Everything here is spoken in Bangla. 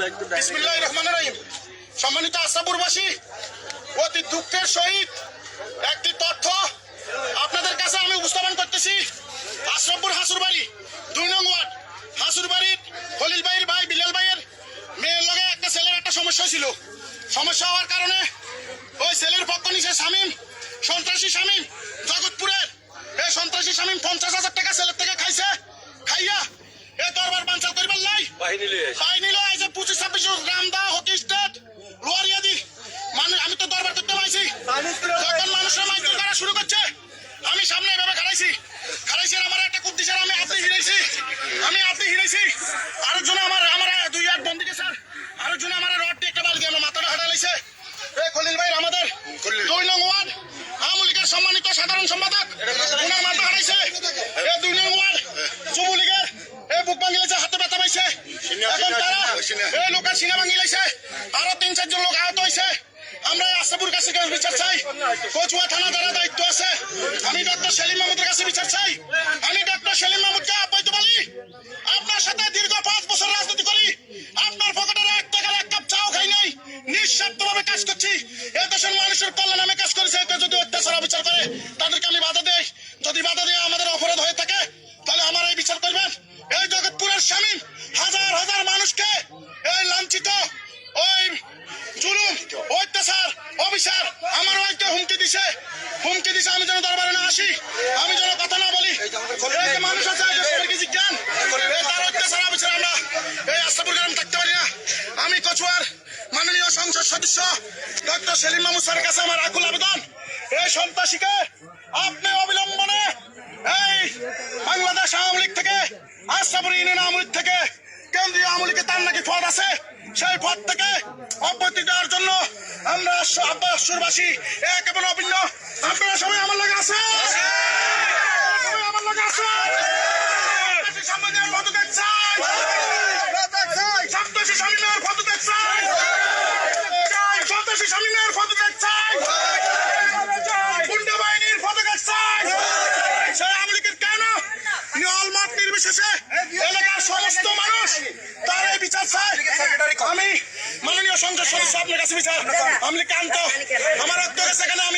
বিসমিল্লাহির রহমানির রহিম। সম্মানিত আশরাফপুরবাসী, অতি দুঃখের সহিত একটি তথ্য আপনাদের কাছে আমি উপস্থাপন করতেছি। আশরাফপুর হাসুরবাড়ি 2 নং ওয়ার্ড হাসুরবাড়ির খলিল ভাইয়ের ভাই বিলাল ভাইয়ের মেয়ের লগে একটা ছেলের একটা সমস্যা ছিল। সমস্যা হওয়ার কারণে ওই ছেলের পক্ষ নিছে শামীম, সন্ত্রাসী শামীম, জগৎপুরের এই সন্ত্রাসী শামীম 50,000 টাকা ছেলের থেকে খাইছে। খাইয়া এ দরবার বাঞ্চাল করিবার নাই বাহিনী লয় আইছে 25-26 গ্রাম দা হকি স্টেট লোয়ারিয়া দি মানে আমি তো দরবার করতে পাইছি। যখন মানুষের মাইকেল করা শুরু করছে আমি সামনে এভাবে খাড়াইছি আমার একটা কুপ দিছে, আমি আপনি হিরাইছি আরেকজন আমার 2 হাত বন্দিকে স্যার আরেকজন আমার রড দিয়ে একটা বাল দিয়ে আমার মাথাটা হাঁটা লাইছে। এই খলিল ভাই আমাদের 2 নং ওয়ার্ড আওয়ামী লীগের সম্মানিত সাধারণ সম্পাদক ওনার মাথা হারাইছে। এই 2 নং ওয়ার্ড যুবলীগের এই বুক ভাঙি লাইছে, হাতে ব্যথা পাইছে। এখন তারা এই লোকের সিনা ভাঙি লাইছে, আরো 3-4 জন লোক আহত হয়েছে। আমরা আশরাফপুর কাছে বিচার চাই। কচুয়া থানা দ্বারা দায়িত্ব আছে। আমি ডক্টর সেলিম মাহমুদের কাছে বিচার চাই। আমি ডক্টর সেলিম মাহমুদকে আহ্বায়িত বলি, আপনার সাথে দীর্ঘ 5 বছর রাজনীতি করি, আপনার পকেটের 1 টাকার 1 কাপ চাও খাই নাই, নিঃস্বার্থভাবে কাজ করছি। এ দেশের মানুষের কল্যাণ আমি কাজ করেছি। এতে যদি অত্যাচার বিচার করে তাদেরকে আমি বাধা দেই, যদি বাধা দিয়ে আমাদের অপরাধ হয়ে থাকে তাহলে আমার এই বিচার করবেন। এই জগৎপুরের শামীম হাজার হাজার মানুষকে এই লাঞ্ছিত ওই জুলুম অত্যাচার অবিচার আমার ওইকে হুমকি দিছে আমি যেন দরবারে না আসি, আমি যেন কথা না বলি। এই যে মানুষ আছে জ্ঞান তার অত্যাচার অবিচার আমরা এই আশরাফপুর গ্রামে থাকতে পারি না। আমি কচুয়ার মাননীয় সংসদ সদস্য ডক্টর সেলিম মাহমুদ স্যারের কাছে আমার আকুল আবেদন, এই সন্ত্রাসীকে আপনি অবিলম্বনে এই বাংলাদেশ আওয়ামী লীগ থেকে আশরাফপুর ইউনিয়ন আওয়ামী লীগ থেকে কেন্দ্রীয় আওয়ামী লীগের তার নাকি পদ আছে, সেই পদ থেকে অব্যাহতি দেওয়ার জন্য আমরা আশরাফপুরবাসী এক এবং অভিন্ন। আপনারা সবাই আমার লগে আছে, আমার লগে আছে। সন্ত্রাসী শামীমের পদত্যাগ চাই, সন্ত্রাসী শামীমের পদত্যাগ চাই, গুন্ডা বাহিনীর পদত্যাগ চাই। সেই আওয়ামী লীগের কেন অলমাত নির্বিশেষে এলাকার সমস্ত মানুষ তার এই বিচার চায়। আমি মাননীয় সংসদ সদস্য আপনার কাছে বিচার আমি কান্ত আমার সেখানে আমি